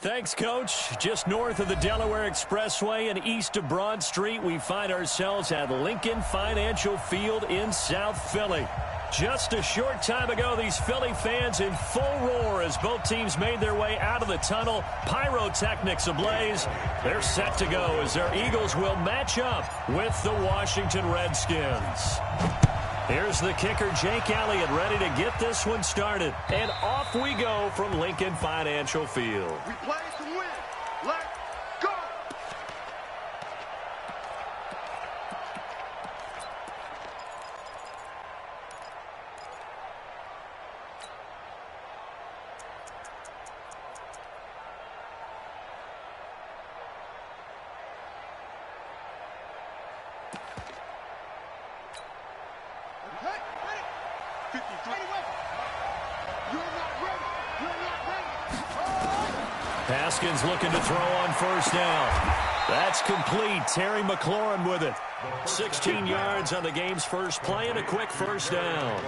Thanks, Coach. Just north of the Delaware Expressway and east of Broad Street, we find ourselves at Lincoln Financial Field in South Philly. Just a short time ago, these Philly fans in full roar as both teams made their way out of the tunnel. Pyrotechnics ablaze. They're set to go as their Eagles will match up with the Washington Redskins. Here's the kicker, Jake Elliott, ready to get this one started. And off we go from Lincoln Financial Field. We play to win. Let's go! Haskins looking to throw on first down. That's complete. Terry McLaurin with it. 16 yards on the game's first play and a quick first down.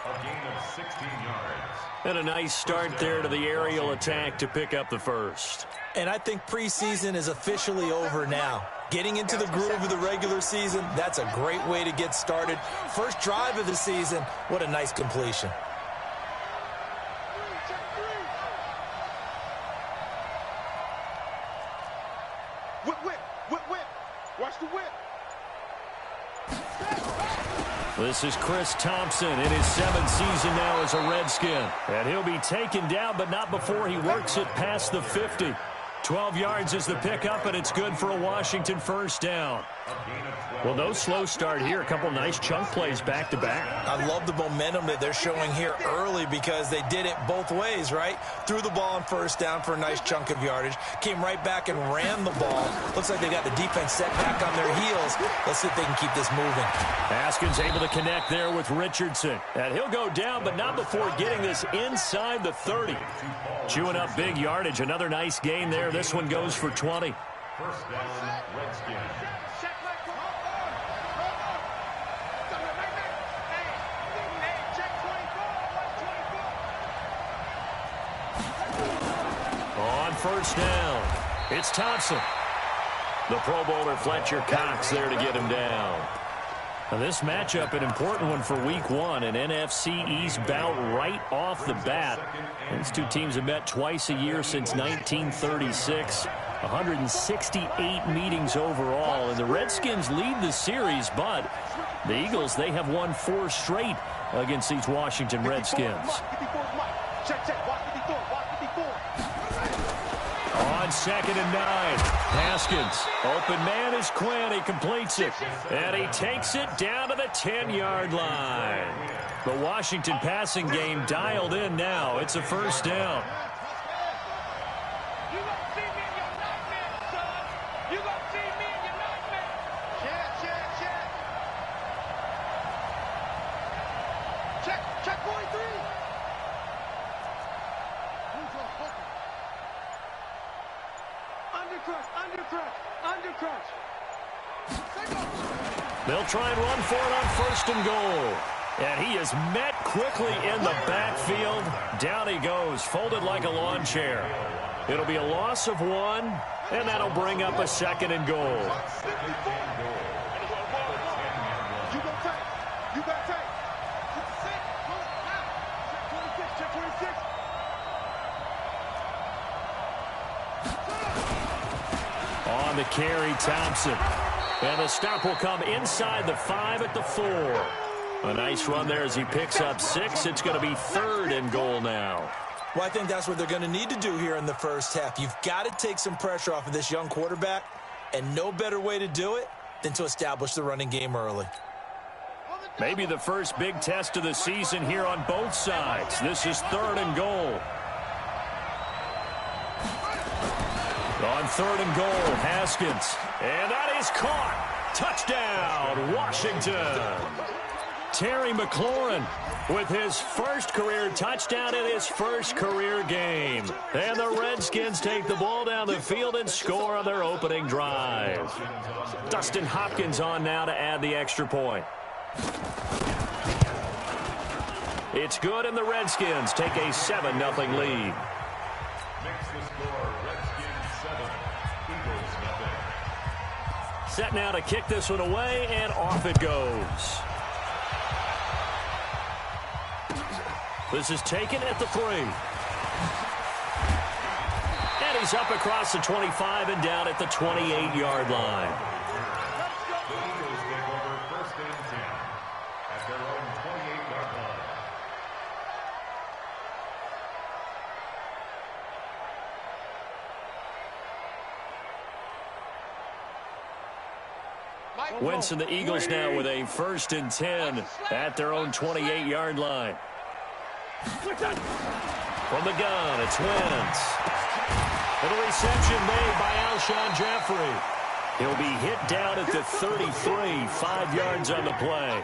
A gain of 16 yards. And a nice start there to the aerial attack to pick up the first. And I think preseason is officially over now. Getting into the groove of the regular season, that's a great way to get started. First drive of the season, what a nice completion. This is Chris Thompson in his 7th season now as a Redskin. And he'll be taken down, but not before he works it past the 50. 12 yards is the pickup, and it's good for a Washington first down. Well, no slow start here. A couple nice chunk plays back-to-back. I love the momentum that they're showing here early because they did it both ways, right? Threw the ball on first down for a nice chunk of yardage. Came right back and ran the ball. Looks like they got the defense set back on their heels. Let's see if they can keep this moving. Haskins able to connect there with Richardson. And he'll go down, but not before getting this inside the 30. Chewing up big yardage. Another nice gain there. This one goes for 20. First down, Redskins. On first down, it's Thompson. The Pro Bowler Fletcher Cox there to get him down. Now this matchup, an important one for Week 1, an NFC East bout right off the bat. These two teams have met twice a year since 1936. 168 meetings overall, and the Redskins lead the series, but the Eagles, they have won 4 straight against these Washington Redskins. On 2nd and 9, Haskins. Open man is Quinn. He completes it. And he takes it down to the 10-yard line. The Washington passing game dialed in now. It's a first down. They'll try and run for it on 1st and goal. And he is met quickly in the backfield. Down he goes, folded like a lawn chair. It'll be a loss of 1, and that'll bring up a 2nd and goal. On the carry, Thompson. And the stop will come inside the 5 at the 4. A nice run there as he picks up 6. It's going to be 3rd and goal now. Well, I think that's what they're going to need to do here in the first half. You've got to take some pressure off of this young quarterback, and no better way to do it than to establish the running game early. Maybe the first big test of the season here on both sides. This is 3rd and goal. On 3rd and goal, Haskins. And that is caught. Touchdown, Washington. Terry McLaurin with his first career touchdown in his first career game. And the Redskins take the ball down the field and score on their opening drive. Dustin Hopkins on now to add the extra point. It's good, and the Redskins take a 7-0 lead. Makes the score Redskins 7, Eagles nothing. Set now to kick this one away, and off it goes. This is taken at the 3. And he's up across the 25 and down at the 28-yard line. The Eagles take over 1st and 10 at their own 28-yard line. Wentz and the Eagles now with a 1st and 10 at their own 28-yard line. From the gun, it's Wentz. And a reception made by Alshon Jeffrey. He'll be hit down at the 33, 5 yards on the play.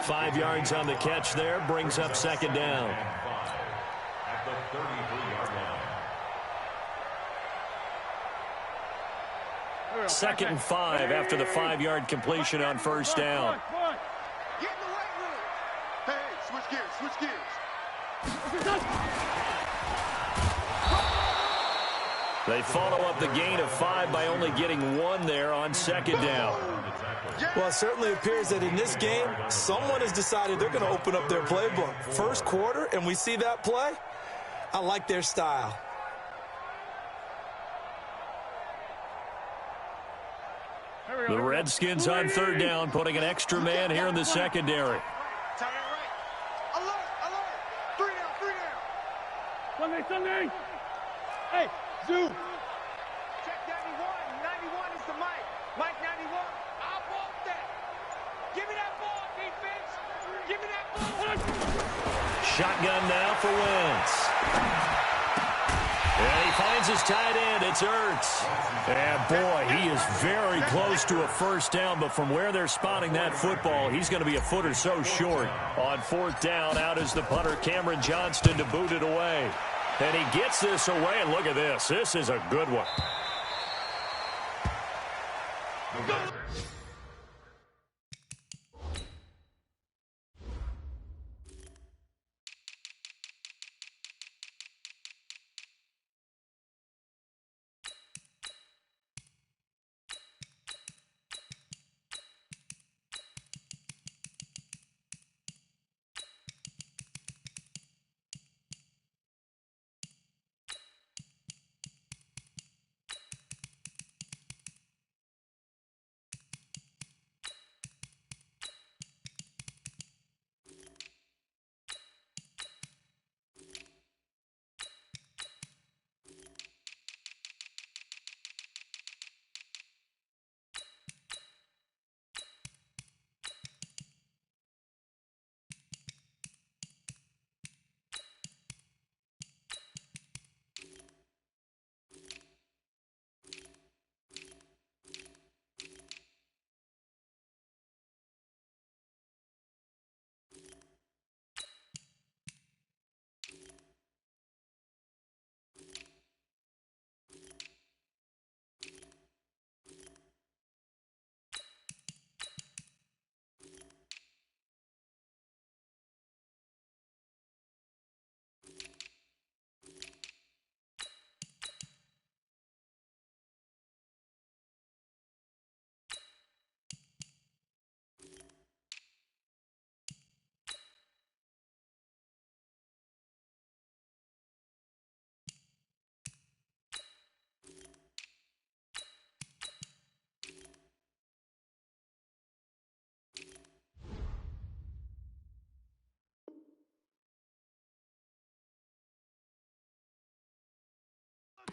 5 yards on the catch there, brings up 2nd down. At the 33-yard line. 2nd and 5 after the 5-yard completion on 1st down. Get in the right room. Hey, switch gears, switch gears. They follow up the gain of 5 by only getting 1 there on 2nd down. Well, it certainly appears that in this game, someone has decided they're going to open up their playbook. First quarter, and we see that play. I like their style. The Redskins on 3rd down, putting an extra man here in the secondary. Tight end right. Alert, alert. 3 down, 3 down. Sunday. Hey, Zoo. Check 91. 91 is the mic. Mike 91. I want that. Give me that ball, defense. Give me that ball. Shotgun now for Wentz. And he finds his tight end. It's Ertz. And, boy, he is very close to a 1st down, but from where they're spotting that football, he's going to be a foot or so short. On 4th down, out is the punter, Cameron Johnston, to boot it away. And he gets this away, and look at this. This is a good one.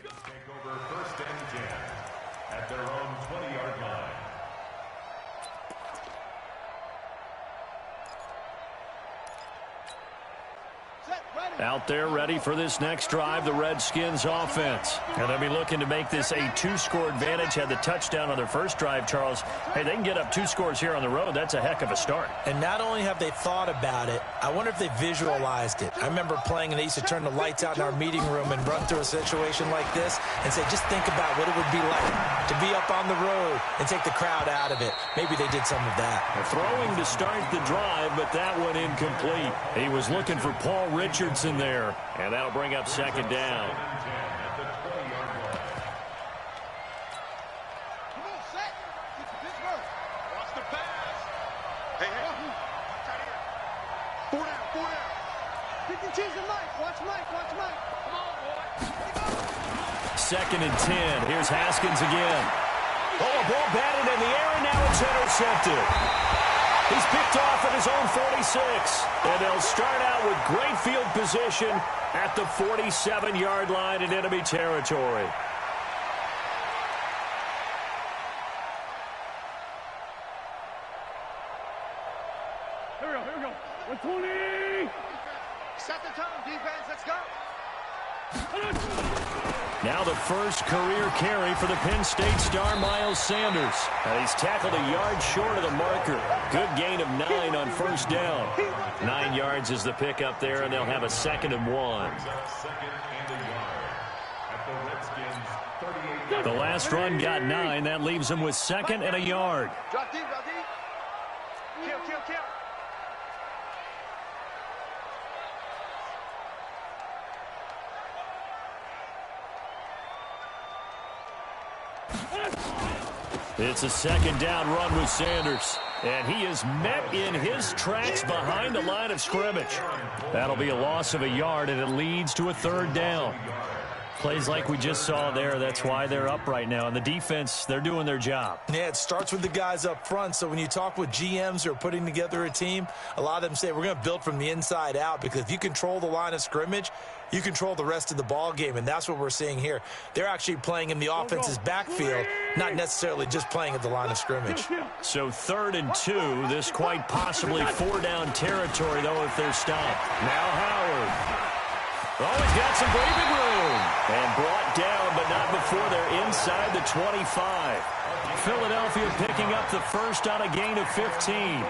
Take over 1st and 10 at their own 20-yard line. Out there ready for this next drive, the Redskins offense. And they'll be looking to make this a 2-score advantage. Had the touchdown on their first drive, Charles. Hey, they can get up 2 scores here on the road. That's a heck of a start. And not only have they thought about it, I wonder if they visualized it. I remember playing, and they used to turn the lights out in our meeting room and run through a situation like this and say, just think about what it would be like to be up on the road and take the crowd out of it. Maybe they did some of that. Throwing to start the drive, but that one incomplete. He was looking for Paul Richardson there, and that'll bring up 2nd down. 10 at the chasing Mike. Watch Mike. Watch Mike. Come on, boy. 2nd and 10. Here's Haskins again. Oh, a ball batted in the air, and now it's intercepted. He's picked off at his own 46. And they'll start out with great field position at the 47-yard line in enemy territory. Here we go. 120. Set the tone, defense. Let's go. Now the first career carry for the Penn State star, Miles Sanders. And he's tackled a yard short of the marker. Good gain of 9 on first down. 9 yards is the pickup there, and they'll have a 2nd and 1. The last run got 9. That leaves him with 2nd and a yard. Drop deep, drop deep. Kill. It's a 2nd down run with Sanders. And he is met in his tracks behind the line of scrimmage. That'll be a loss of a yard, and it leads to a 3rd down. Plays like we just saw there. That's why they're up right now. And the defense, they're doing their job. Yeah, it starts with the guys up front. So when you talk with GMs who are putting together a team, a lot of them say we're going to build from the inside out, because if you control the line of scrimmage, you control the rest of the ball game, and that's what we're seeing here. They're actually playing in the offense's backfield, not necessarily just playing at the line of scrimmage. So 3rd and 2, this quite possibly 4-down territory, though, if they're stopped. Now Howard. Oh, he's got some breathing room. And brought down, but not before they're inside the 25. Philadelphia picking up the first on a gain of 15.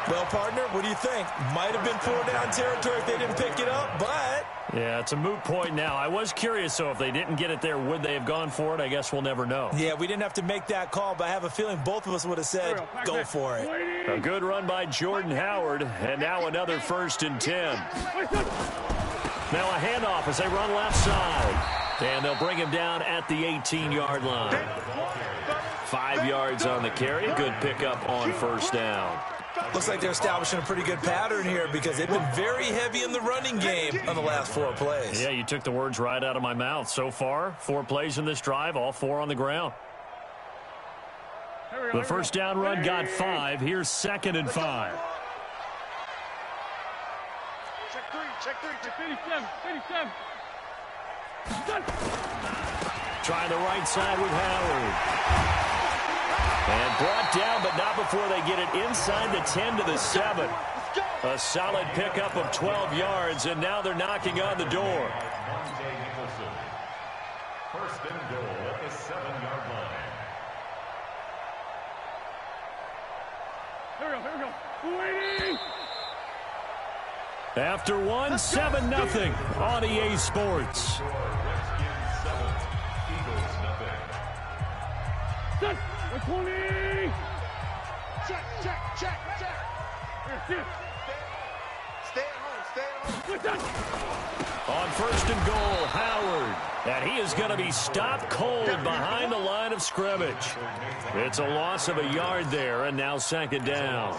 Well, partner, what do you think? Might have been 4-down territory if they didn't pick it up, but... Yeah, it's a moot point now. I was curious, so if they didn't get it there, would they have gone for it? I guess we'll never know. Yeah, we didn't have to make that call, but I have a feeling both of us would have said, go for it. A good run by Jordan Howard, and now another 1st and 10. Now a handoff as they run left side. And they'll bring him down at the 18-yard line. 5 yards on the carry. Good pickup on first down. Looks like they're establishing a pretty good pattern here, because they've been very heavy in the running game on the last 4 plays. Yeah, you took the words right out of my mouth. So far, 4 plays in this drive, all 4 on the ground. The first down run got 5. Here's 2nd and 5. Check 3. 57. Trying the right side with Howard. And brought down, but not before they get it inside the 10 to the 7. A solid pickup of 12 yards, and now they're knocking on the door. First and goal at the 7-yard line. Here we go. Waiting. After 1, 7-0 on EA Sports. Redskins 7, Eagles nothing. 120. Check. Stay at home. On first and goal, Howard. And he is going to be stopped cold behind the line of scrimmage. It's a loss of a yard there, and now 2nd down.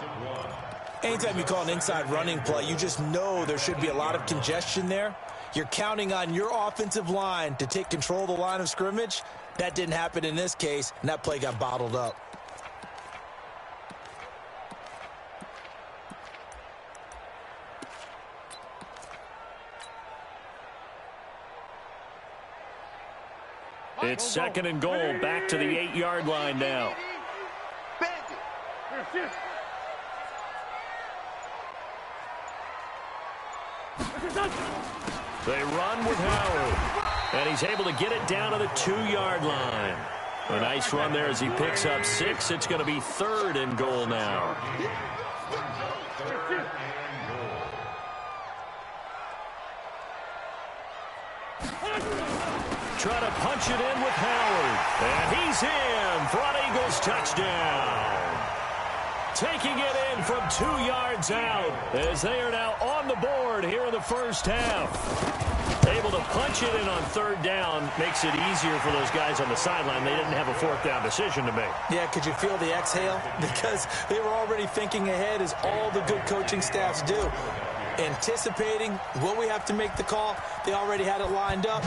Anytime you call an inside running play, you just know there should be a lot of congestion there. You're counting on your offensive line to take control of the line of scrimmage. That didn't happen in this case, and that play got bottled up. It's 2nd and goal, back to the 8-yard line now. They run with Howard, and he's able to get it down to the 2-yard line. A nice run there as he picks up 6. It's going to be 3rd and goal now. Try to punch it in with Howard, and he's in for an Eagles touchdown. Taking it in from 2 yards out as they are now on the board here in the first half. Able to punch it in on 3rd down makes it easier for those guys on the sideline. They didn't have a 4th down decision to make. Yeah, could you feel the exhale? Because they were already thinking ahead, as all the good coaching staffs do. anticipating, will we have to make the call? They already had it lined up.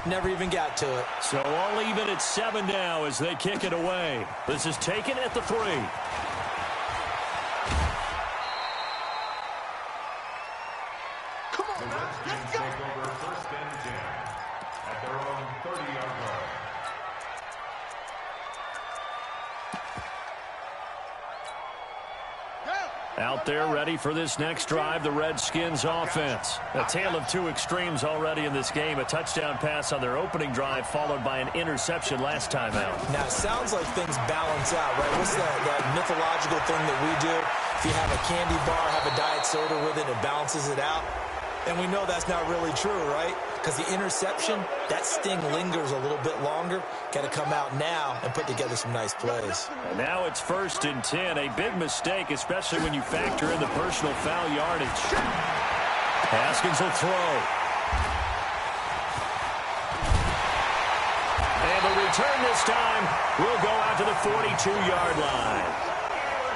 Never even got to it. So all even at 7 now as they kick it away. This is taken at the 3. Come on, now. Let's go. Take over 1st and 10 at their own 30-yard line. Out there ready for this next drive, the Redskins offense. A tale of two extremes already in this game. A touchdown pass on their opening drive followed by an interception last time out. Now, it sounds like things balance out, right? What's that mythological thing that we do? If you have a candy bar, have a diet soda with it, it balances it out. And we know that's not really true, right? Because the interception, that sting lingers a little bit longer. Got to come out now and put together some nice plays. And now it's 1st and 10. A big mistake, especially when you factor in the personal foul yardage. Haskins will throw. And the return this time will go out to the 42-yard line.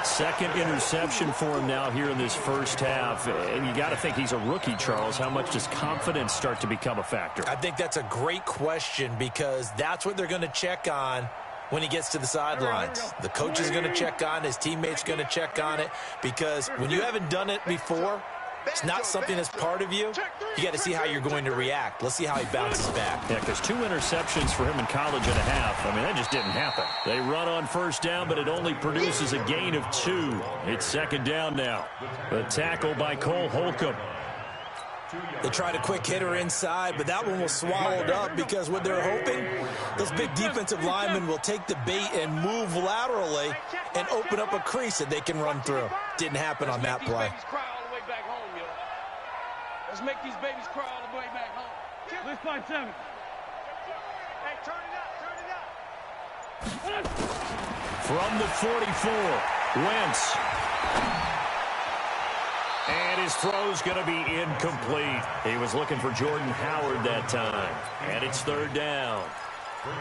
Second interception for him now here in this first half. And you got to think he's a rookie, Charles. How much does confidence start to become a factor? I think that's a great question because that's what they're going to check on when he gets to the sidelines. The coach is going to check on, his teammates going to check on it, because when you haven't done it before, it's not something that's part of you. You got to see how you're going to react. Let's see how he bounces back. Yeah, because 2 interceptions for him in college and a half. I mean, that just didn't happen. They run on first down, but it only produces a gain of 2. It's 2nd down now. The tackle by Cole Holcomb. They tried a quick hitter inside, but that one was swallowed up because what they're hoping, those big defensive linemen will take the bait and move laterally and open up a crease that they can run through. Didn't happen on that play. Let's make these babies cry all the way back home. 657. Hey, turn it up, turn it up. From the 44, Wentz. And his throw's going to be incomplete. He was looking for Jordan Howard that time. And it's 3rd down.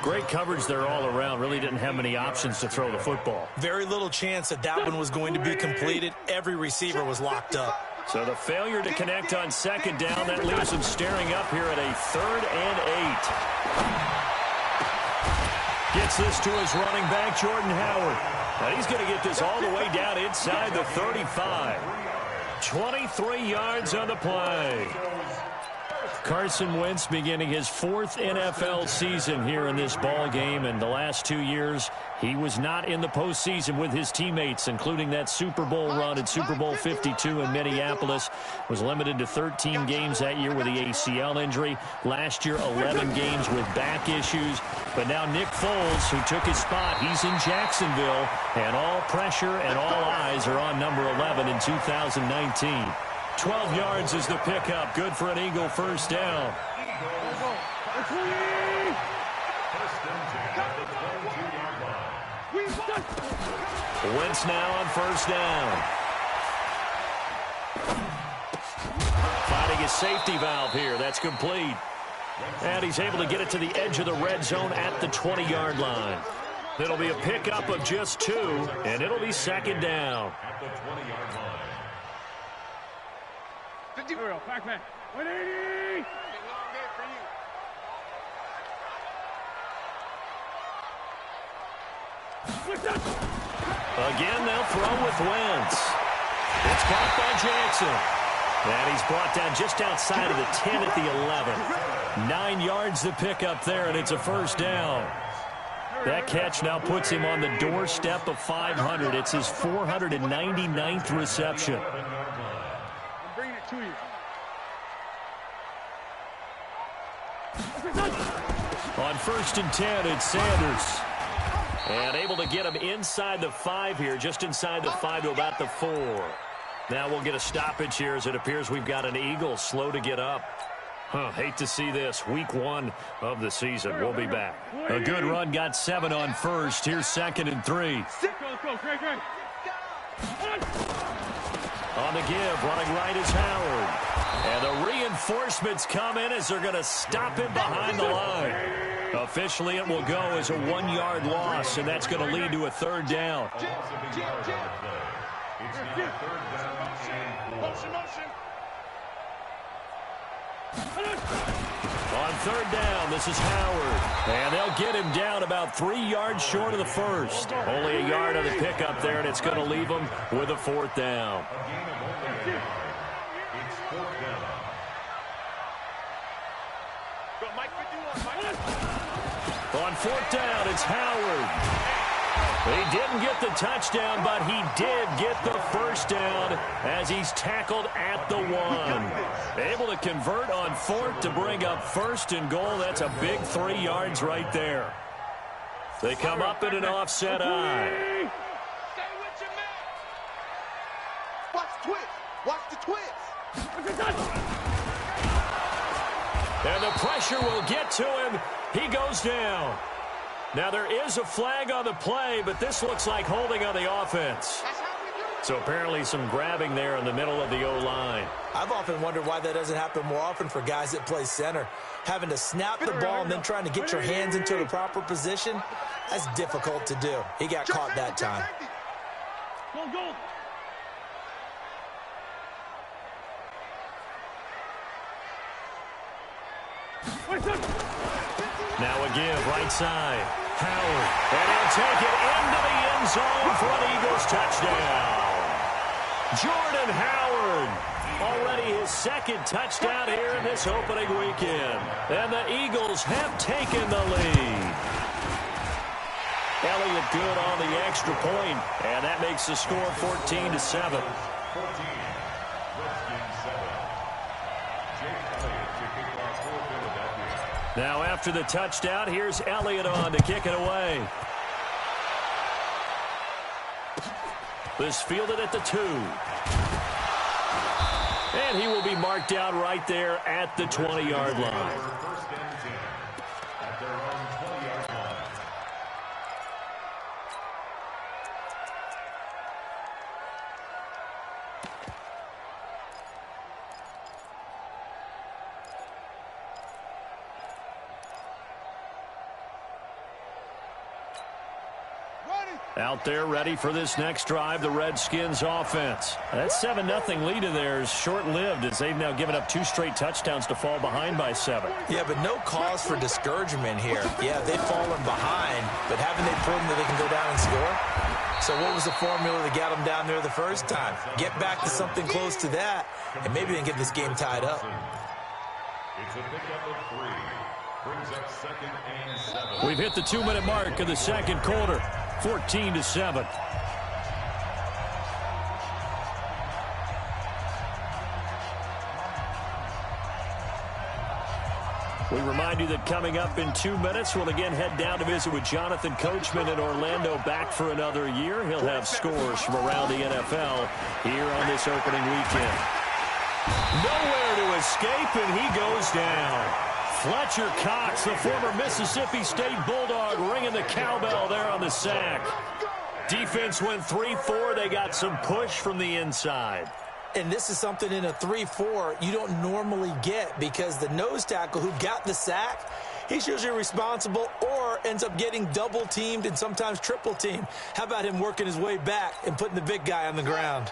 Great coverage there all around. Really didn't have many options to throw the football. Very little chance that that one was going to be completed. Every receiver was locked up. So the failure to connect on 2nd down, that leaves him staring up here at a 3rd and 8. Gets this to his running back, Jordan Howard. Now he's going to get this all the way down inside the 35. 23 yards on the play. Carson Wentz beginning his 4th NFL season here in this ball game, and the last 2 years he was not in the postseason with his teammates, including that Super Bowl run at Super Bowl 52 in Minneapolis. Was limited to 13 games that year with the ACL injury. Last year 11 games with back issues. But now Nick Foles, who took his spot, he's in Jacksonville, and all pressure and all eyes are on number 11 in 2019. 12 yards is the pickup. Good for an Eagle 1st down. Wentz now on 1st down. Finding his safety valve here. That's complete. And he's able to get it to the edge of the red zone at the 20-yard line. It'll be a pickup of just 2, and it'll be 2nd down. At the 20-yard line. Here we go. Back man. 180. Again, they'll throw with Wentz. It's caught by Jackson. And he's brought down just outside of the 10 at the 11. 9 yards to pick up there, and it's a 1st down. That catch now puts him on the doorstep of 500. It's his 499th reception. I'm bringing it to you. On 1st and 10, it's Sanders. And able to get him inside the 5 here, just inside the 5 to about the 4. Now we'll get a stoppage here as it appears we've got an Eagle slow to get up. Hate to see this. Week 1 of the season. We'll be back. A good run, got 7 on 1st. Here's 2nd and 3. Let's go, Craig. On the give, running right is Howard. And the reinforcements come in as they're going to stop him behind the line. Officially, it will go as a 1-yard loss, and that's going to lead to a 3rd down. It's now 3rd down and 4. On third down, this is Howard. And they'll get him down about 3 yards short of the first. Only a yard on the pickup there, and it's going to leave them with a fourth down. A gain of only a yard. It's fourth down. Go, Mike 51, Mike. On fourth down, it's Howard. He didn't get the touchdown, but he did get the first down as he's tackled at the 1. Able to convert on fourth to bring up first and goal. That's a big 3 yards right there. They come up in an offset eye. Stay with your man. Watch the twist. Watch the twist. And the pressure will get to him. He goes down. Now, there is a flag on the play, but this looks like holding on the offense. That's how we do it. So apparently some grabbing there in the middle of the O-line. I've often wondered why that doesn't happen more often for guys that play center. Having to snap the ball and then trying to get your hands into the proper position, that's difficult to do. He got caught that time. Go, go. Now a give, right side. Howard. And he'll take it into the end zone for an Eagles touchdown. Jordan Howard. Already his second touchdown here in this opening weekend. And the Eagles have taken the lead. Elliott good on the extra point, and that makes the score 14-7. 14. Redskins 7. Jake Elliott to kick off for Philadelphia. Now after the touchdown, here's Elliott on to kick it away. This fielded at the 2. And he will be marked down right there at the 20-yard line. First and 10 at their own 20-yard line. Out there ready for this next drive, the Redskins offense. That 7-0 lead of theirs short-lived as they've now given up 2 straight touchdowns to fall behind by 7. Yeah, but no cause for discouragement here. Yeah, they've fallen behind, but haven't they proven that they can go down and score? So what was the formula that got them down there the first time? Get back to something close to that, and maybe they can get this game tied up. It's a pickup of 3. Brings up second and 7. We've hit the 2-minute mark of the second quarter. 14-7. We remind you that coming up in 2 minutes, we'll again head down to visit with Jonathan Coachman in Orlando, back for another year. He'll have scores from around the NFL here on this opening weekend. Nowhere to escape, and he goes down. Fletcher Cox, the former Mississippi State Bulldog, ringing the cowbell there on the sack. Defense went 3-4. They got some push from the inside. And this is something in a 3-4 you don't normally get, because the nose tackle who got the sack, he's usually responsible or ends up getting double-teamed and sometimes triple-teamed. How about him working his way back and putting the big guy on the ground?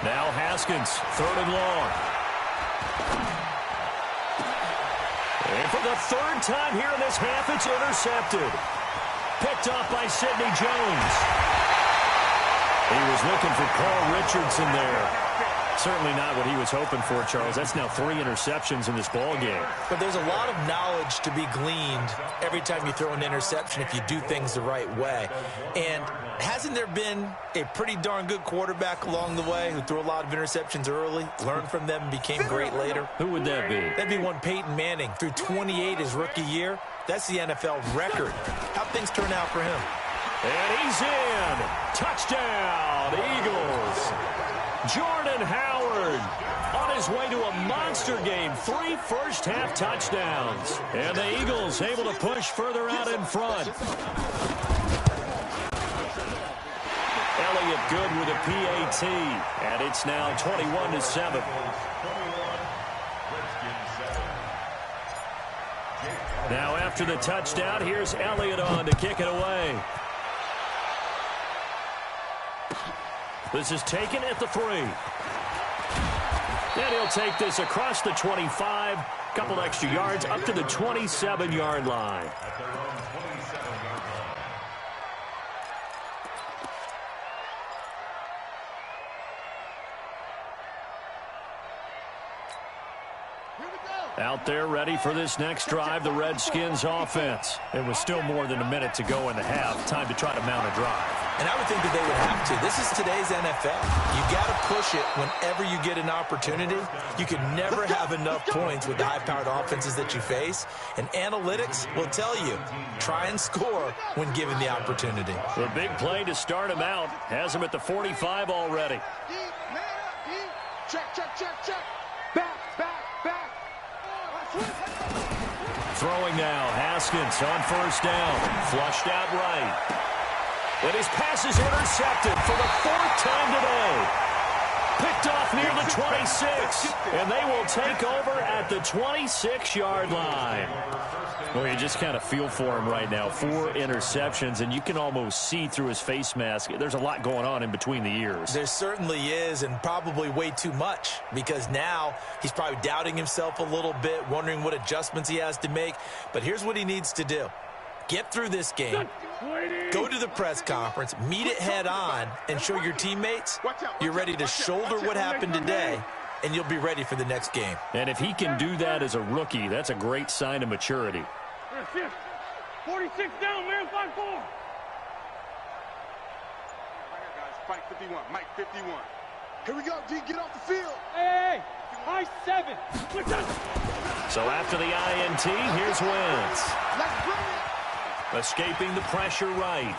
Now Haskins, 3rd and long. And for the 3rd time here in this half, it's intercepted. Picked off by Sidney Jones. He was looking for Paul Richardson there. Certainly not what he was hoping for, Charles. That's now 3 interceptions in this ball game. But there's a lot of knowledge to be gleaned every time you throw an interception if you do things the right way. And hasn't there been a pretty darn good quarterback along the way who threw a lot of interceptions early, learned from them, and became great later? Who would that be? That'd be one Peyton Manning. Threw 28 his rookie year. That's the NFL record. How'd things turn out for him? And he's in. Touchdown, Eagles. Jordan Howard on his way to a monster game. 3 first-half touchdowns. And the Eagles able to push further out in front. Elliott good with a PAT. And it's now 21-7. Now after the touchdown, here's Elliott on to kick it away. This is taken at the 3. And he'll take this across the 25, couple extra yards up to the 27-yard line. At their own 27-yard line. Out there ready for this next drive, the Redskins offense. It was still more than a minute to go in the half. Time to try to mount a drive. And I would think that they would have to. This is today's NFL. You got to push it whenever you get an opportunity. You can never have enough points with the high-powered offenses that you face. And analytics will tell you, try and score when given the opportunity. The big play to start him out has him at the 45 already. Check, check, check, check. Back, back, back. Throwing now, Haskins on first down. Flushed out right. And his pass is intercepted for the 4th time today. Picked off near the 26. And they will take over at the 26-yard line. Well, you just kind of feel for him right now. 4 interceptions, and you can almost see through his face mask. There's a lot going on in between the ears. There certainly is, and probably way too much, because now he's probably doubting himself a little bit, wondering what adjustments he has to make. But here's what he needs to do. Get through this game, go to the press conference, meet it head on, and show your teammates you're ready to shoulder what happened today, and you'll be ready for the next game. And if he can do that as a rookie, that's a great sign of maturity. 46 down, man, 5-4. Right here, guys. Mike 51. Mike 51. Here we go, D. Get off the field. Hey, high 7. So after the INT, here's Wentz. Let's bring it. Escaping the pressure right.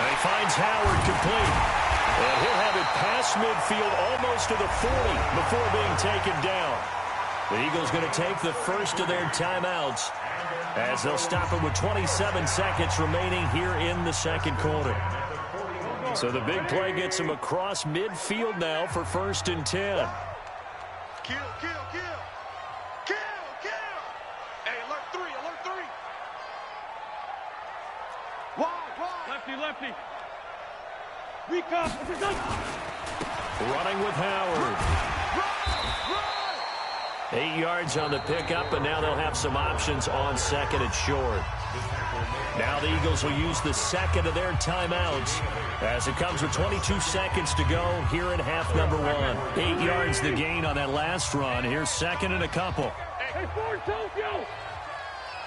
And he finds Howard complete. And he'll have it past midfield almost to the 40 before being taken down. The Eagles going to take the first of their timeouts as they'll stop it with 27 seconds remaining here in the second quarter. So the big play gets him across midfield now for 1st and 10. Kill, kill, kill. Kill, kill. Hey, alert 3, alert 3. Wide. Lefty, lefty. Recon. Running with Howard. 8 yards on the pickup, and now they'll have some options on 2nd and short. Now the Eagles will use the second of their timeouts as it comes with 22 seconds to go here in half number 1. 8 yards the gain on that last run. Here's 2nd and a couple. Hey, Ford, Tokyo.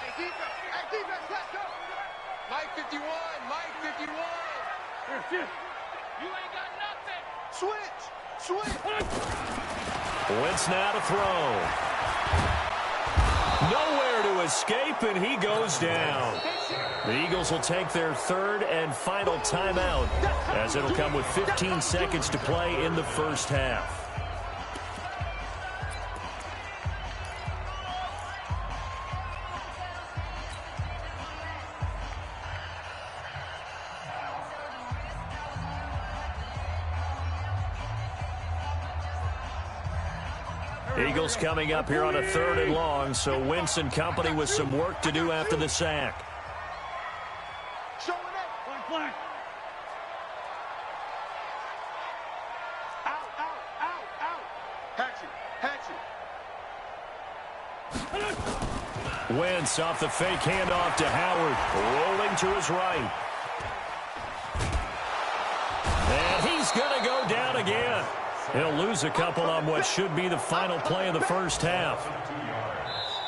Hey, defense, let's go. Mike 51, Mike 51. Here, shift. You ain't got nothing. Switch. Wentz now to throw. Nowhere to escape, and he goes down. The Eagles will take their 3rd and final timeout as it'll come with 15 seconds to play in the first half. Eagles coming up here on a 3rd and long, so Wentz and company with some work to do after the sack. Showing up. Black. Out. Hatchet. Wentz off the fake handoff to Howard, rolling to his right. And he's going to go down again. He'll lose a couple on what should be the final play of the first half.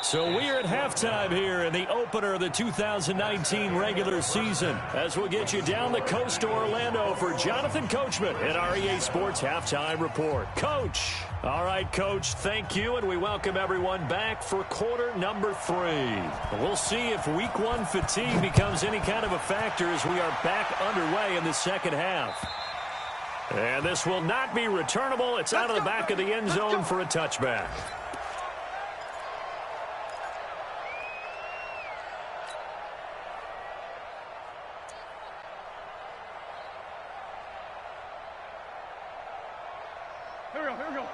So we're at halftime here in the opener of the 2019 regular season as we'll get you down the coast to Orlando for Jonathan Coachman at our EA Sports Halftime Report. Coach. All right, Coach, thank you, and we welcome everyone back for quarter number 3. We'll see if week 1 fatigue becomes any kind of a factor as we are back underway in the second half. And this will not be returnable. It's out of the back of the end zone for a touchback.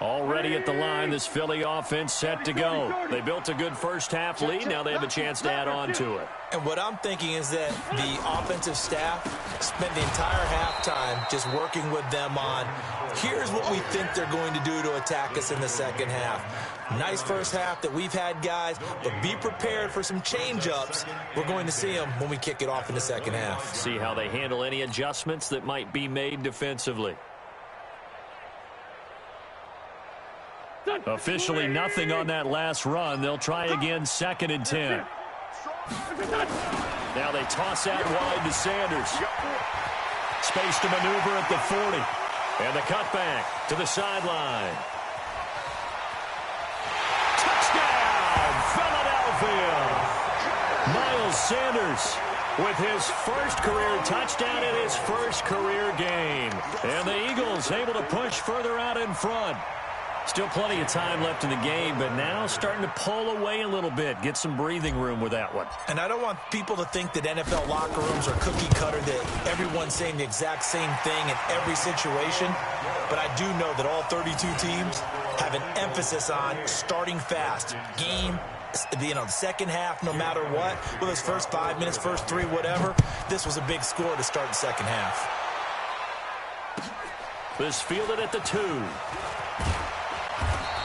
Already at the line, this Philly offense set to go. They built a good first-half lead. Now they have a chance to add on to it. And what I'm thinking is that the offensive staff spent the entire halftime just working with them on, here's what we think they're going to do to attack us in the second half. Nice first half that we've had, guys, but be prepared for some change-ups. We're going to see them when we kick it off in the second half. See how they handle any adjustments that might be made defensively. Officially nothing on that last run. They'll try again, 2nd and 10. Now they toss out wide to Sanders. Space to maneuver at the 40. And the cutback to the sideline. Touchdown, Philadelphia! Miles Sanders with his first career touchdown in his first career game. And the Eagles able to push further out in front. Still plenty of time left in the game, but now starting to pull away a little bit. Get some breathing room with that one. And I don't want people to think that NFL locker rooms are cookie cutter, that everyone's saying the exact same thing in every situation. But I do know that all 32 teams have an emphasis on starting fast. Game, the second half, no matter what. Well, those first 5 minutes, first 3, whatever. This was a big score to start the second half. This fielded at the 2.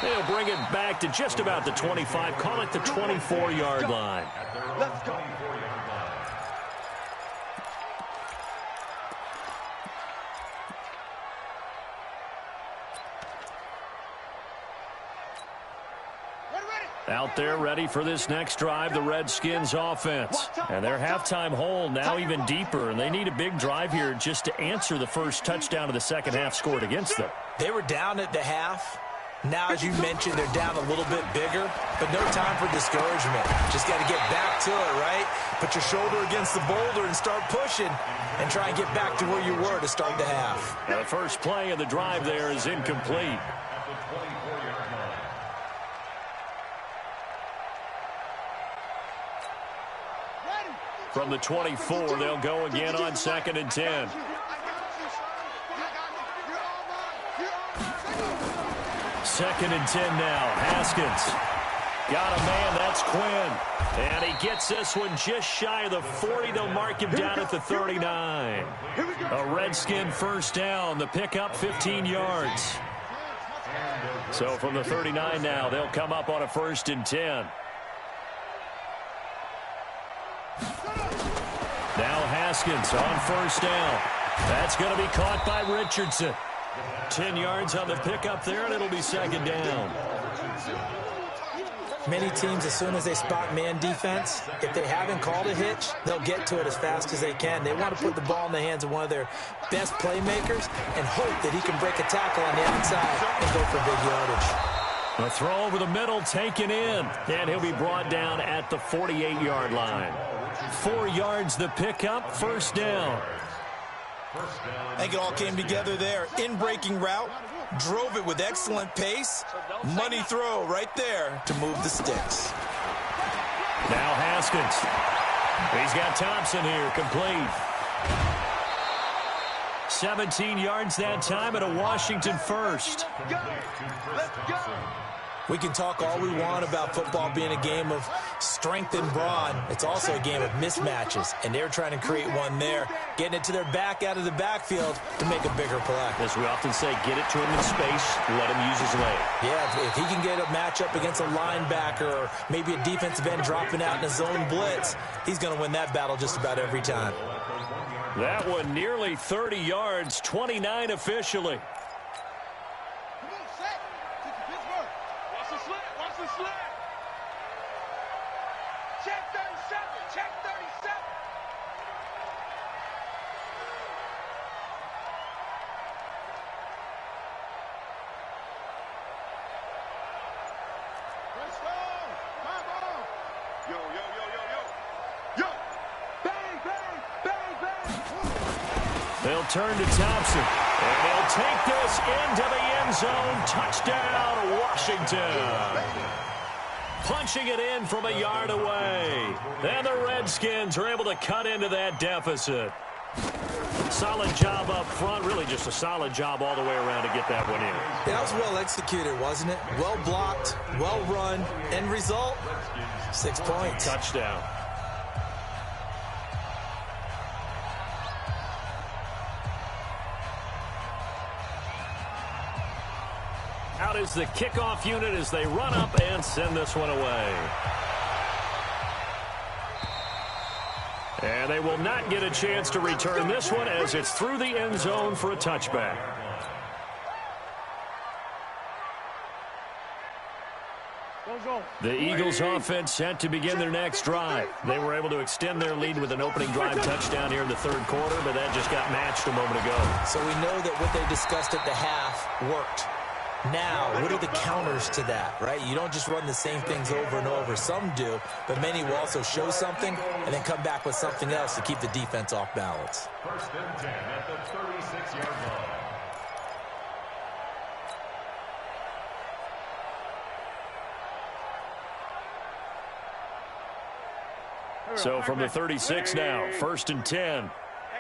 They'll bring it back to just about the 25. Call it the 24-yard line. Let's go. Out there ready for this next drive, the Redskins offense. And their halftime hole now even deeper, and they need a big drive here just to answer the first touchdown of the second half scored against them. They were down at the half. Now, as you mentioned, they're down a little bit bigger, but no time for discouragement. Just got to get back to it, right? Put your shoulder against the boulder and start pushing and try and get back to where you were to start the half. Now, the first play of the drive there is incomplete. From the 24, they'll go again on 2nd and 10. Second and 10 now. Haskins. Got a man. That's Quinn. And he gets this one just shy of the 40. They'll mark him down at the 39. A Redskin first down. The pickup 15 yards. So from the 39 now, they'll come up on a 1st and 10. Now Haskins on 1st down. That's going to be caught by Richardson. 10 yards on the pickup there, and it'll be 2nd down. Many teams, as soon as they spot man defense, if they haven't called a hitch, they'll get to it as fast as they can. They want to put the ball in the hands of one of their best playmakers and hope that he can break a tackle on the outside and go for big yardage. A throw over the middle, taken in, and he'll be brought down at the 48-yard line. 4 yards the pickup, 1st down. I think it all came together there. In-breaking route, drove it with excellent pace. Money throw right there to move the sticks. Now Haskins. He's got Thompson here, complete. 17 yards that time and a Washington first. Let's go. We can talk all we want about football being a game of strength and brawn. It's also a game of mismatches, and they're trying to create one there, getting it to their back out of the backfield to make a bigger play. As we often say, get it to him in space, let him use his leg. Yeah, if he can get a matchup against a linebacker or maybe a defensive end dropping out in a zone blitz, he's going to win that battle just about every time. That one nearly 30 yards, 29 officially. Check 37. Check 37. Let's go. Come on. Yo, yo, yo, yo, yo. Yo. Bang, bang, bang, bang. They'll turn to Thompson, and they'll take this into the end zone. Touchdown, Washington. Punching it in from a yard away. And the Redskins are able to cut into that deficit. Solid job up front, really just a solid job all the way around to get that one in. That was well executed, wasn't it? Well blocked, well run. End result, 6 points. Touchdown. Out is the kickoff unit as they run up and send this one away. And they will not get a chance to return this one as it's through the end zone for a touchback. The Eagles offense set to begin their next drive. They were able to extend their lead with an opening drive touchdown here in the third quarter, but that just got matched a moment ago. So we know that what they discussed at the half worked. Now, what are the counters to that, right? You don't just run the same things over and over. Some do, but many will also show something and then come back with something else to keep the defense off balance. First and 10 at the 36-yard line. So from the 36 now, first and 10. Hey,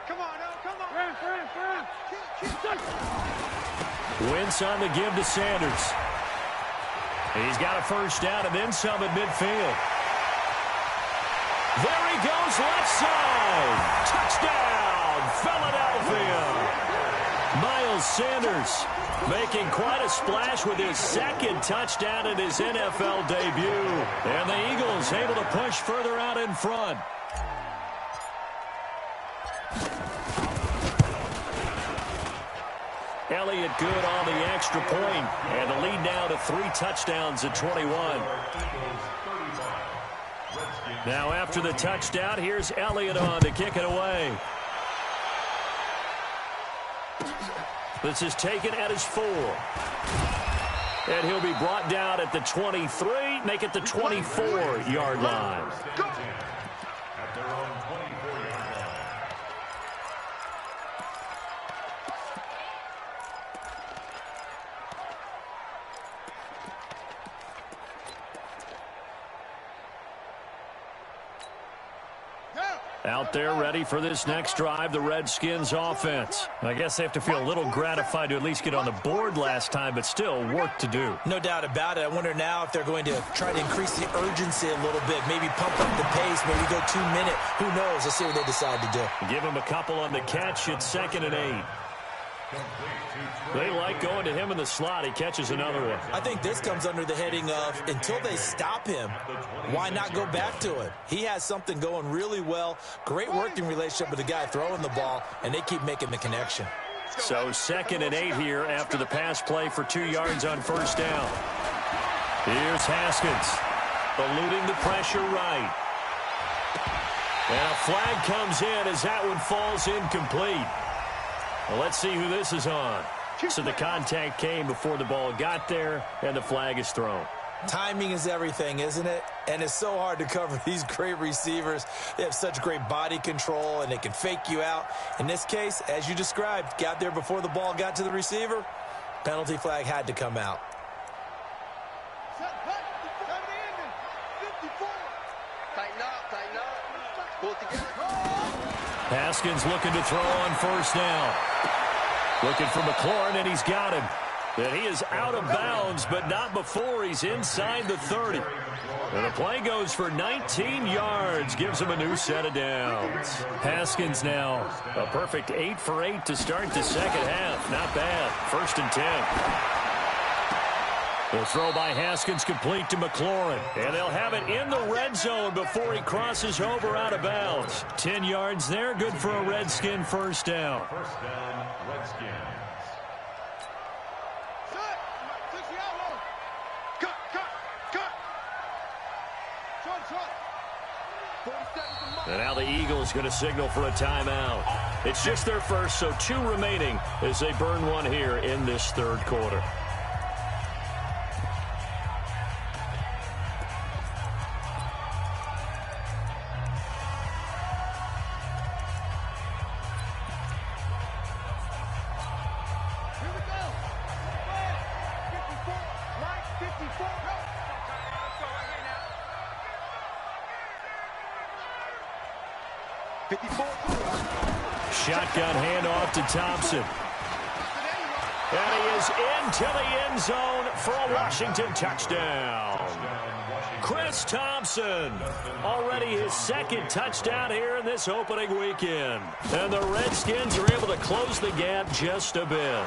come on, come on. Wentz on the give to Sanders. He's got a first down and then some at midfield. There he goes, left side. Touchdown, Philadelphia. Miles Sanders making quite a splash with his second touchdown in his NFL debut. And the Eagles able to push further out in front. Elliott good on the extra point, and the lead now to 3 touchdowns at 21. Now after the touchdown, here's Elliott on to kick it away. This is taken at his 4. And he'll be brought down at the 23, make it the 24-yard line. At their own 24-yard line. Out there ready for this next drive, the Redskins offense. I guess they have to feel a little gratified to at least get on the board last time, but still work to do. No doubt about it. I wonder now if they're going to try to increase the urgency a little bit, maybe pump up the pace, maybe go 2 minute. Who knows? Let's see what they decide to do. Give him a couple on the catch. It's 2nd and 8. They like going to him in the slot. He catches another one. I think this comes under the heading of until they stop him, why not go back to it? He has something going really well. Great working relationship with the guy throwing the ball, and they keep making the connection. So 2nd and 8 here after the pass play for 2 yards on first down. Here's Haskins, eluding the pressure right. And a flag comes in as that one falls incomplete. Well, let's see who this is on. So the contact came before the ball got there, and the flag is thrown. Timing is everything, isn't it? And it's so hard to cover these great receivers. They have such great body control, and they can fake you out. In this case, as you described, got there before the ball got to the receiver. Penalty flag had to come out. Tighten up, tighten up. Pull it together. Haskins looking to throw on first down. Looking for McLaurin, and he's got him. And he is out of bounds, but not before he's inside the 30. And the play goes for 19 yards, gives him a new set of downs. Haskins now a perfect 8 for 8 to start the second half. Not bad. 1st and 10. The throw by Haskins complete to McLaurin. And they'll have it in the red zone before he crosses over out of bounds. 10 yards there, good for a Redskin first down. First down, Redskins. And now the Eagles going to signal for a timeout. It's just their first, so 2 remaining as they burn one here in this third quarter. Shotgun handoff to Thompson. And he is into the end zone for a Washington touchdown. Chris Thompson, already his second touchdown here in this opening weekend. And the Redskins are able to close the gap just a bit.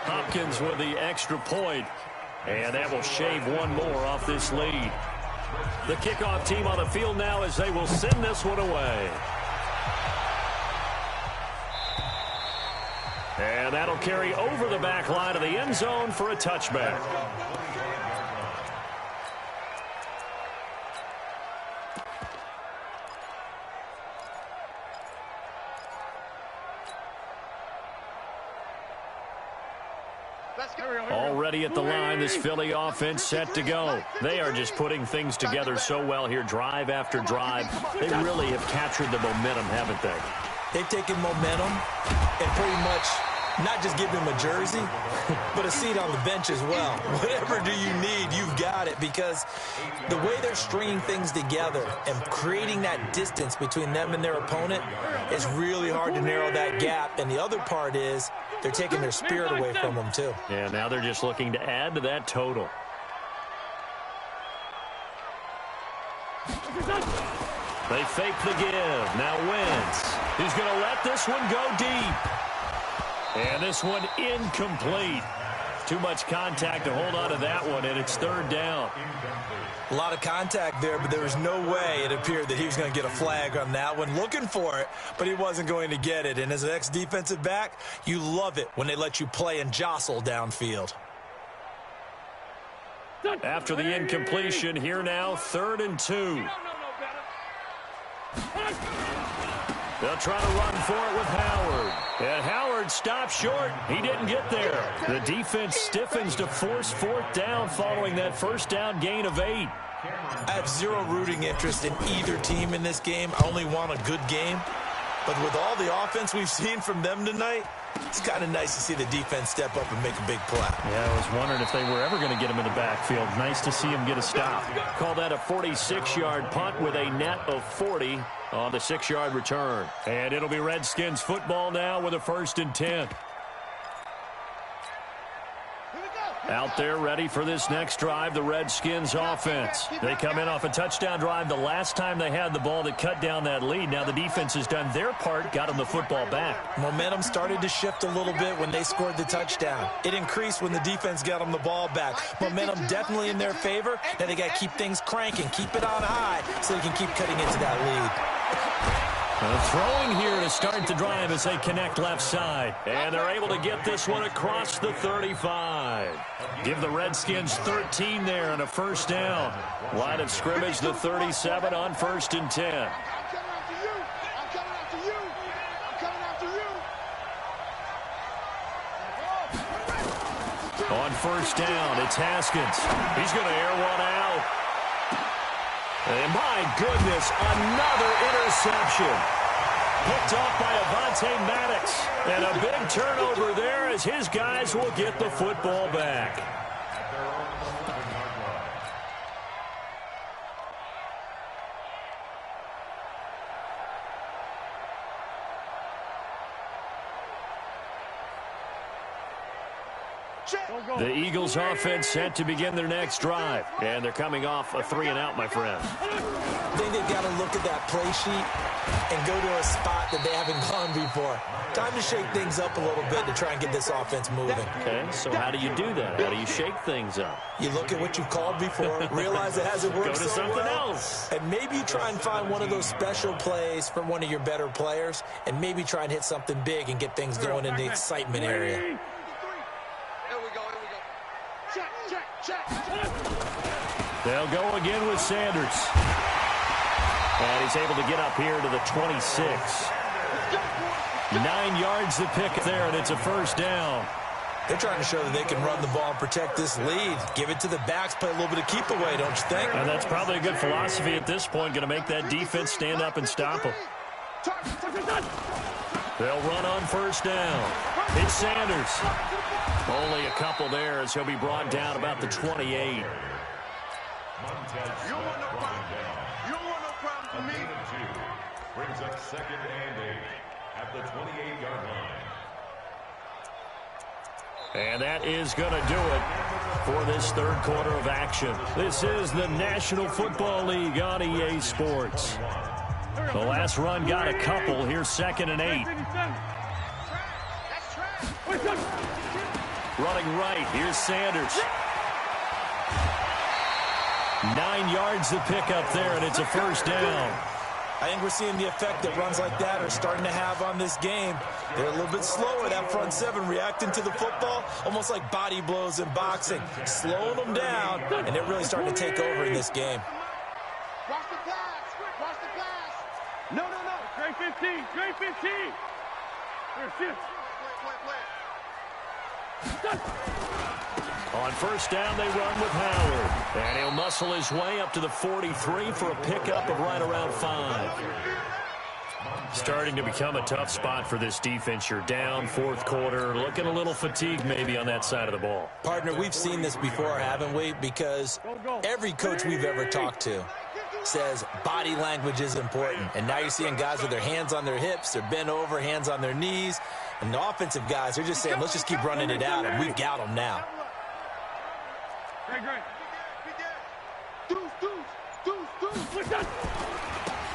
Hopkins with the extra point, and that will shave one more off this lead. The kickoff team on the field now as they will send this one away. And that'll carry over the back line of the end zone for a touchback. Already at the line, this Philly offense set to go. They are just putting things together so well here, drive after drive. They really have captured the momentum, haven't they? They've taken momentum and pretty much not just give them a jersey, but a seat on the bench as well. Whatever do you need, you've got it, because the way they're stringing things together and creating that distance between them and their opponent is really hard to narrow that gap. And the other part is they're taking their spirit away from them, too. Yeah, now they're just looking to add to that total. They fake the give. Now Wentz. He's going to let this one go deep. And this one incomplete. Too much contact to hold on to that one, and it's third down. A lot of contact there, but there was no way it appeared that he was going to get a flag on that one. Looking for it, but he wasn't going to get it. And as an ex-defensive back, you love it when they let you play and jostle downfield. After the incompletion, here now, 3rd and 2. They'll try to run for it with Howard. And Howard stopped short. He didn't get there. The defense stiffens to force 4th down following that first down gain of 8. I have zero rooting interest in either team in this game. I only want a good game. But with all the offense we've seen from them tonight, it's kind of nice to see the defense step up and make a big play. Yeah, I was wondering if they were ever going to get him in the backfield. Nice to see him get a stop. Call that a 46-yard punt with a net of 40 on the 6-yard return. And it'll be Redskins football now with a 1st and 10. Out there ready for this next drive, the Redskins offense. They come in off a touchdown drive the last time they had the ball that cut down that lead. Now the defense has done their part, got them the football back. Momentum started to shift a little bit when they scored the touchdown. It increased when the defense got them the ball back. Momentum definitely in their favor. Now they got to keep things cranking, keep it on high so they can keep cutting into that lead. Throwing here to start the drive as they connect left side. And they're able to get this one across the 35. Give the Redskins 13 there and a 1st down. Line of scrimmage, the 37 on 1st and 10. On 1st down, it's Haskins. He's going to air one out. And my goodness, another interception. Picked off by Avonte Maddox. And a big turnover there as his guys will get the football back. The Eagles offense set to begin their next drive. And they're coming off a 3-and-out, my friend. I think they've got to look at that play sheet and go to a spot that they haven't gone before. Time to shake things up a little bit to try and get this offense moving. Okay, so how do you do that? How do you shake things up? You look at what you've called before, realize it hasn't worked Go to so something well, else. and maybe you try and find one of those special plays from one of your better players, and maybe try and hit something big and get things going in the excitement area. They'll go again with Sanders. And he's able to get up here to the 26. 9 yards to pick there, and it's a 1st down. They're trying to show that they can run the ball and protect this lead. Give it to the backs, play a little bit of keep away, don't you think? And that's probably a good philosophy at this point, going to make that defense stand up and stop them. They'll run on 1st down. It's Sanders. Only a couple there as he'll be brought down about the 28. You don't want no problem. You don't want no problem for me. Brings up 2nd and 8. at the 28-yard line. And that is going to do it for this third quarter of action. This is the National Football League on EA Sports. The last run got a couple. Here's 2nd and 8. Running right. Here's Sanders. 9 yards to pick up there, and it's a first down. I think we're seeing the effect that runs like that are starting to have on this game. They're a little bit slower, that front seven, reacting to the football, almost like body blows in boxing, slowing them down, and they're really starting to take over in this game. Watch the pass. Watch the pass. No. Straight 15. Straight 15. Here, shift. Play. On first down, they run with Howard. And he'll muscle his way up to the 43 for a pickup of right around 5. Starting to become a tough spot for this defense. You're down, fourth quarter, looking a little fatigued maybe on that side of the ball. Partner, we've seen this before, haven't we? Because every coach we've ever talked to says body language is important. And now you're seeing guys with their hands on their hips, they're bent over, hands on their knees. And the offensive guys, they're just saying, let's just keep running it out, and we've got them now. Great.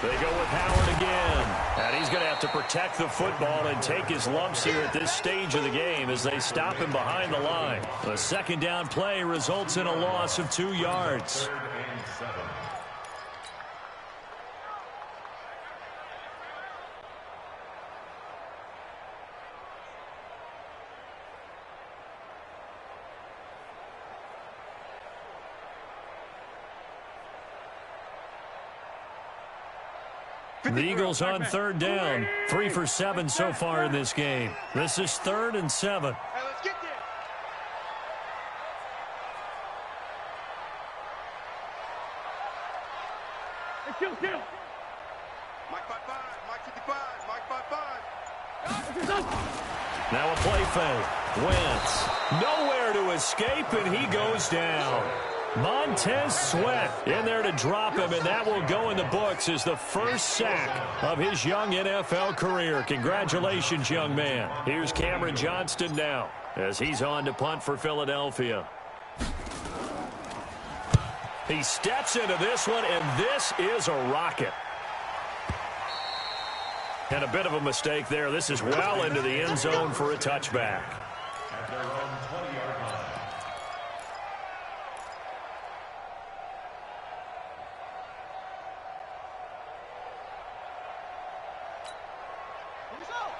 They go with Howard again. And he's going to have to protect the football and take his lumps here at this stage of the game as they stop him behind the line. The second down play results in a loss of 2 yards. 3rd and 7. The Eagles on third down. 3 for 7 so far in this game. This is 3rd and 7. Hey, let's get there. Hey, kill. Mike 5-5. Mike 55. Mike 5-5. Now a play fake. Wentz. Nowhere to escape, and he goes down. Montez Sweat in there to drop him, and that will go in the books as the first sack of his young NFL career. Congratulations, young man. Here's Cameron Johnston now as he's on to punt for Philadelphia. He steps into this one, and this is a rocket. And a bit of a mistake there. This is well into the end zone for a touchback. At their own 20-yard line.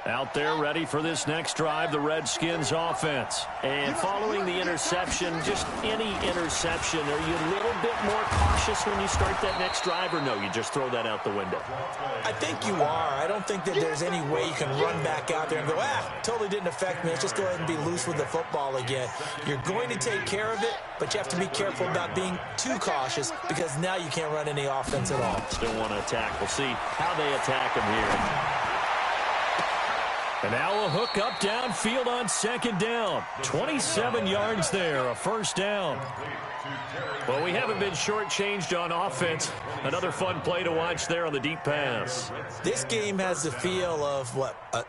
Out there ready for this next drive, the Redskins offense. And following the interception, just any interception, are you a little bit more cautious when you start that next drive, or no, you just throw that out the window? I think you are. I don't think that there's any way you can run back out there and go, totally didn't affect me. Let's just go ahead and be loose with the football again. You're going to take care of it, but you have to be careful about being too cautious because now you can't run any offense at all. Still want to attack. We'll see how they attack him here. And now a hook up downfield on second down. 27 yards there, a first down. Well, we haven't been shortchanged on offense. Another fun play to watch there on the deep pass. This game has the feel of,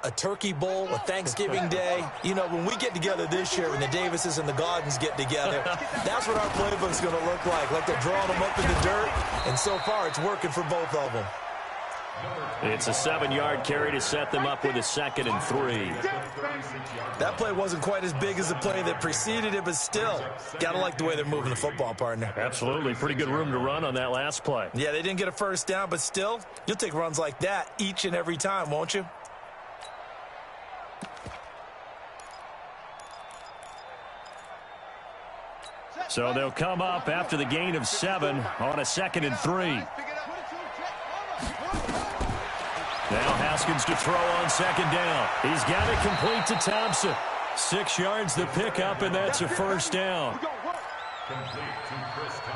a turkey bowl, a Thanksgiving day. You know, when we get together this year, when the Davises and the Gardens get together, that's what our playbook's going to look like they're drawing them up in the dirt, and so far it's working for both of them. It's a 7-yard carry to set them up with a 2nd and 3. That play wasn't quite as big as the play that preceded it, but still, got to like the way they're moving the football, partner. Absolutely. Pretty good room to run on that last play. Yeah, they didn't get a first down, but still, you'll take runs like that each and every time, won't you? So they'll come up after the gain of 7 on a 2nd and 3. Now Haskins to throw on second down. He's got it complete to Thompson. 6 yards the pickup, and that's a first down.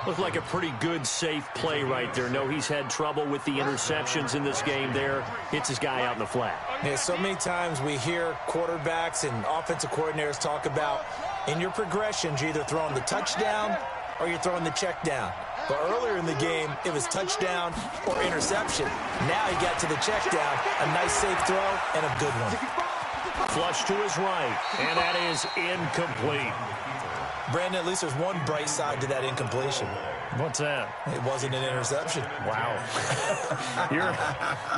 Looked like a pretty good, safe play right there. No, he's had trouble with the interceptions in this game there. Hits his guy out in the flat. Yeah, so many times we hear quarterbacks and offensive coordinators talk about in your progressions, you're either throwing the touchdown or you're throwing the check down. But earlier in the game, it was touchdown or interception. Now he got to the check down, a nice safe throw, and a good one. Flush to his right, and that is incomplete. Brandon, at least there's one bright side to that incompletion. What's that? It wasn't an interception. Wow.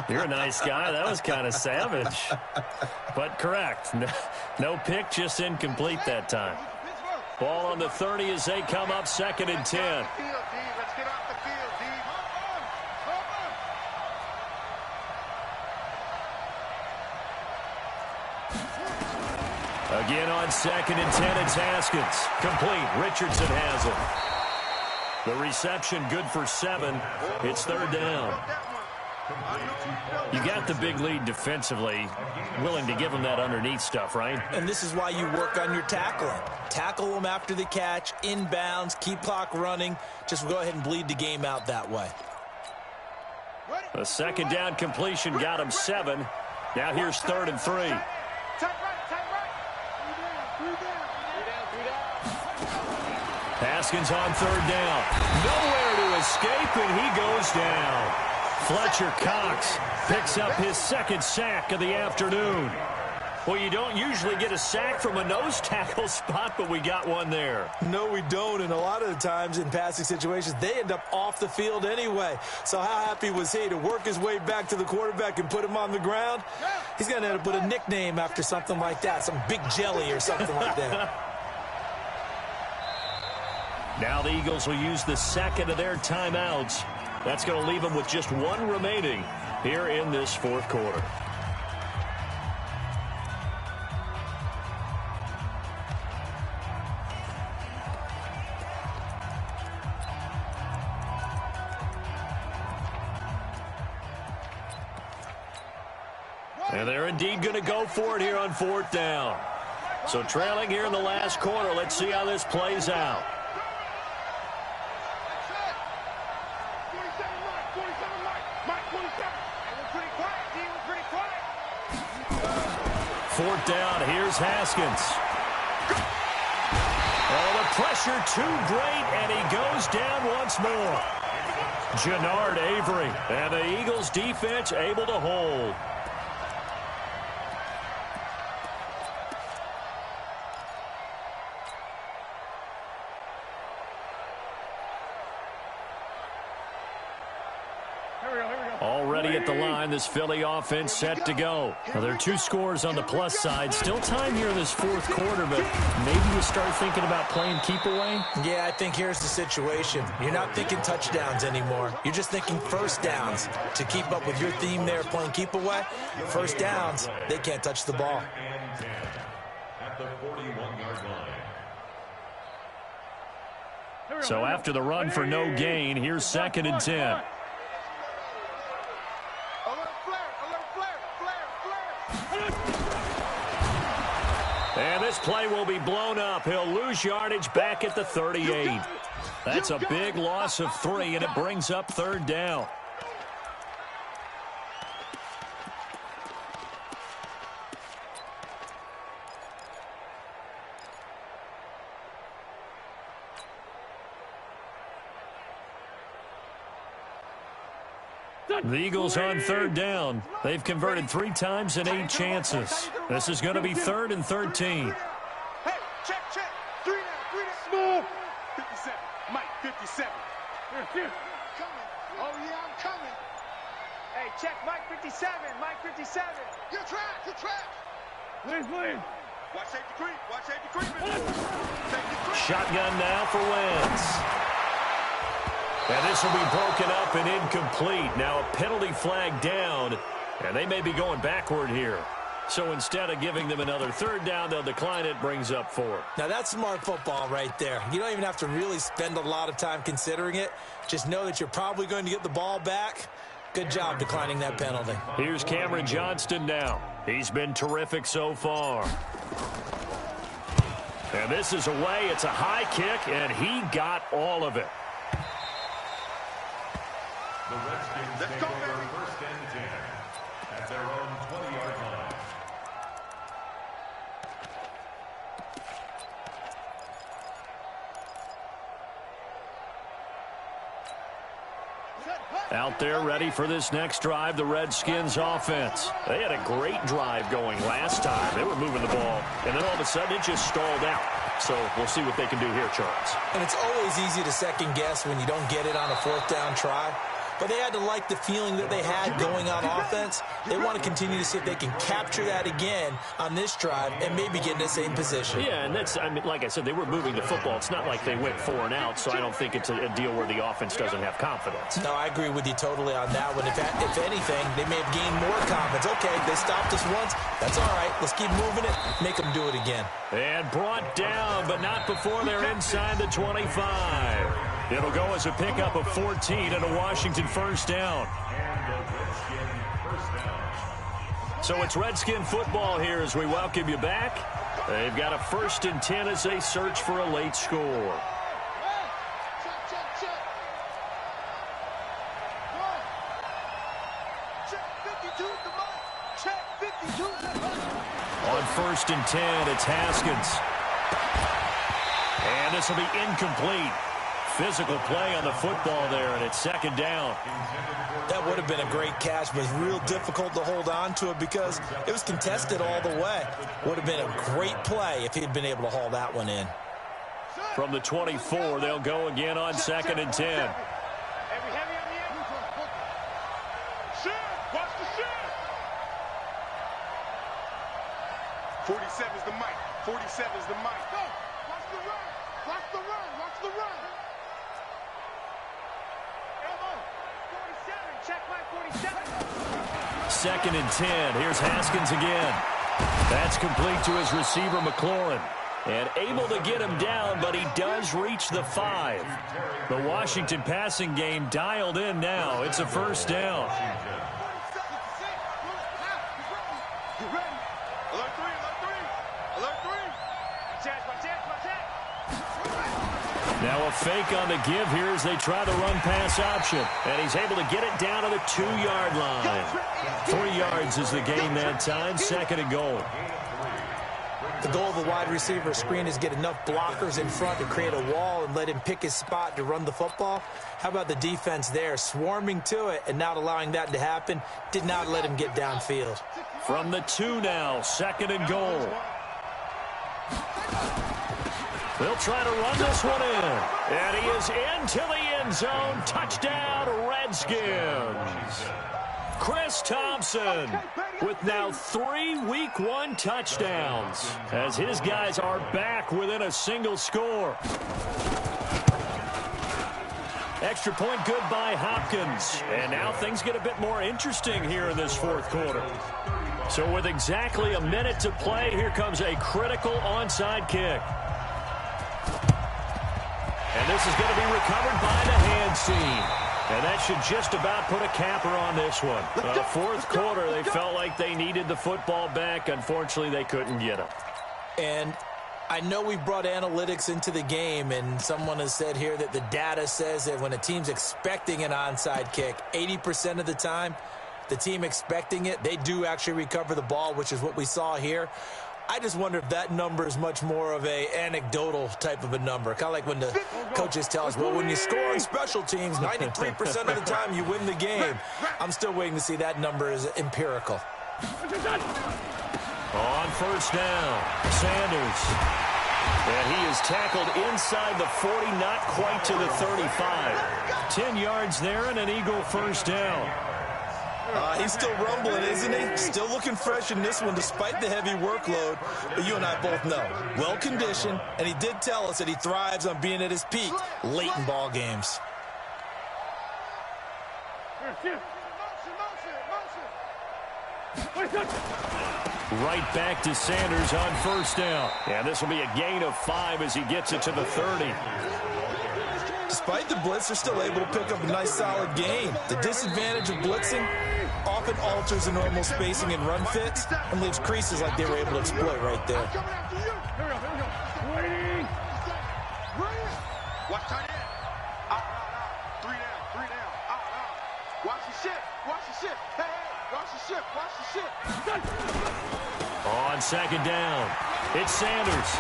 You're a nice guy. That was kind of savage. But correct. No pick, just incomplete that time. Ball on the 30 as they come up 2nd and 10. Again on 2nd and 10, it's Haskins. Complete. Richardson has it. The reception good for 7. It's 3rd down. You got the big lead defensively. Willing to give them that underneath stuff, right? And this is why you work on your tackling. Tackle them after the catch, inbounds, keep clock running. Just go ahead and bleed the game out that way. A 2nd down completion got him 7. Now here's 3rd and 3. Haskins on 3rd down. Nowhere to escape, and he goes down. Fletcher Cox picks up his 2nd sack of the afternoon. Well, you don't usually get a sack from a nose tackle spot, but we got one there. No, we don't, and a lot of the times in passing situations, they end up off the field anyway. So how happy was he to work his way back to the quarterback and put him on the ground? He's going to end up with a nickname after something like that, some Big Jelly or something like that. Now the Eagles will use the 2nd of their timeouts. That's going to leave them with just 1 remaining here in this 4th quarter. And they're indeed going to go for it here on 4th down. So trailing here in the last quarter, let's see how this plays out. 4th down, here's Haskins. Oh, the pressure too great, and he goes down once more. Jannard Avery, and the Eagles defense able to hold. Already at the line, this Philly offense set to go. Well, there are 2 scores on the plus side. Still time here in this 4th quarter, but maybe you start thinking about playing keep away? Yeah, I think here's the situation. You're not thinking touchdowns anymore. You're just thinking 1st downs. To keep up with your theme there, playing keep away, 1st downs, they can't touch the ball. At the 41-yard line. So after the run for no gain, here's 2nd and 10. And this play will be blown up. He'll lose yardage back at the 38. That's a big loss of 3, and it brings up 3rd down. The Eagles on 3rd down. They've converted 3 times in 8 chances. This is going to be 3rd and 13. Hey, check. 3 down. Smooth. 57. Mike, 57. Coming. Oh, yeah, I'm coming. Hey, check Mike 57. Mike 57. You're trapped. Please. Watch safety creep. Shotgun now for Wentz. And this will be broken up and incomplete. Now a penalty flag down, and they may be going backward here. So instead of giving them another 3rd down, they'll decline it, brings up 4. Now that's smart football right there. You don't even have to really spend a lot of time considering it. Just know that you're probably going to get the ball back. Good job declining that penalty. Here's Cameron Johnston now. He's been terrific so far. And this is away. It's a high kick, and he got all of it. The Redskins take over 1st and 10 at their own 20-yard line. Out there ready for this next drive, the Redskins offense. They had a great drive going last time. They were moving the ball, and then all of a sudden it just stalled out. So we'll see what they can do here, Charles. And it's always easy to second guess when you don't get it on a fourth down try. But they had to like the feeling that they had going on offense. They want to continue to see if they can capture that again on this drive and maybe get in the same position. Yeah, and that's, I mean, like I said, they were moving the football. It's not like they went 4 and out, so I don't think it's a deal where the offense doesn't have confidence. No, I agree with you totally on that one. If anything, they may have gained more confidence. Okay, they stopped us once. That's all right. Let's keep moving it. Make them do it again. And brought down, but not before they're inside the 25. It'll go as a pickup of 14 and a Washington first down. So it's Redskin football here as we welcome you back. They've got a 1st and 10 as they search for a late score. On 1st and 10, it's Haskins. And this will be incomplete. Physical play on the football there, and it's 2nd down. That would have been a great catch, but it's real difficult to hold on to it because it was contested all the way. Would have been a great play if he'd been able to haul that one in. From the 24, they'll go again on 2nd and 10. 47's the mic. 47's the mic. Go. Watch the run. Watch the run. Watch the run. 47. Check my 47. 2nd and 10. Here's Haskins again. That's complete to his receiver, McLaurin. And able to get him down, but he does reach the 5. The Washington passing game dialed in now. It's a first down. Now a fake on the give here as they try the run-pass option. And he's able to get it down to the 2-yard line. 3 yards is the gain that time. 2nd and goal. The goal of a wide receiver screen is get enough blockers in front to create a wall and let him pick his spot to run the football. How about the defense there, swarming to it and not allowing that to happen? Did not let him get downfield. From the 2 now, 2nd and goal. They'll try to run this one in. And he is into the end zone. Touchdown, Redskins. Chris Thompson with now 3 Week 1 touchdowns as his guys are back within a single score. Extra point good by Hopkins. And now things get a bit more interesting here in this 4th quarter. So with exactly a minute to play, here comes a critical onside kick. And this is going to be recovered by the hands team. And that should just about put a capper on this one. 4th quarter, they felt like they needed the football back. Unfortunately, they couldn't get it. And I know we brought analytics into the game, and someone has said here that the data says that when a team's expecting an onside kick, 80% of the time, the team expecting it, they do actually recover the ball, which is what we saw here. I just wonder if that number is much more of a anecdotal type of a number. Kind of like when the coaches tell us, well, when you score on special teams, 93% of the time you win the game. I'm still waiting to see that number is empirical. On 1st down, Sanders. And he is tackled inside the 40, not quite to the 35. 10 yards there and an Eagle first down. He's still rumbling, isn't he? Still looking fresh in this one despite the heavy workload. But you and I both know, well-conditioned, and he did tell us that he thrives on being at his peak late in ball games. Right back to Sanders on 1st down. And this will be a gain of 5 as he gets it to the 30. Despite the blitz, they're still able to pick up a nice solid gain. The disadvantage of blitzing often alters the normal spacing and run fits and leaves creases like they were able to exploit right there. Watch tight end. Out. 3 down. Out. Watch the shit. Hey, watch the shit. On 2nd down, it's Sanders.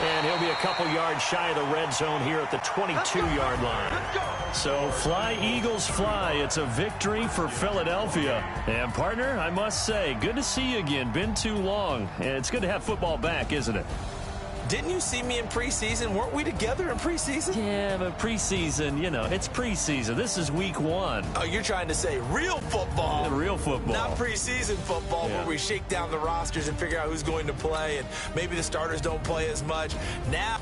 And he'll be a couple yards shy of the red zone here at the 22-yard line. So fly, Eagles, fly. It's a victory for Philadelphia. And, partner, I must say, good to see you again. Been too long. And it's good to have football back, isn't it? Didn't you see me in preseason? Weren't we together in preseason? Yeah, but preseason, you know, it's preseason. This is week 1. Oh, you're trying to say real football. Real football. Not preseason football where we shake down the rosters and figure out who's going to play, and maybe the starters don't play as much. Now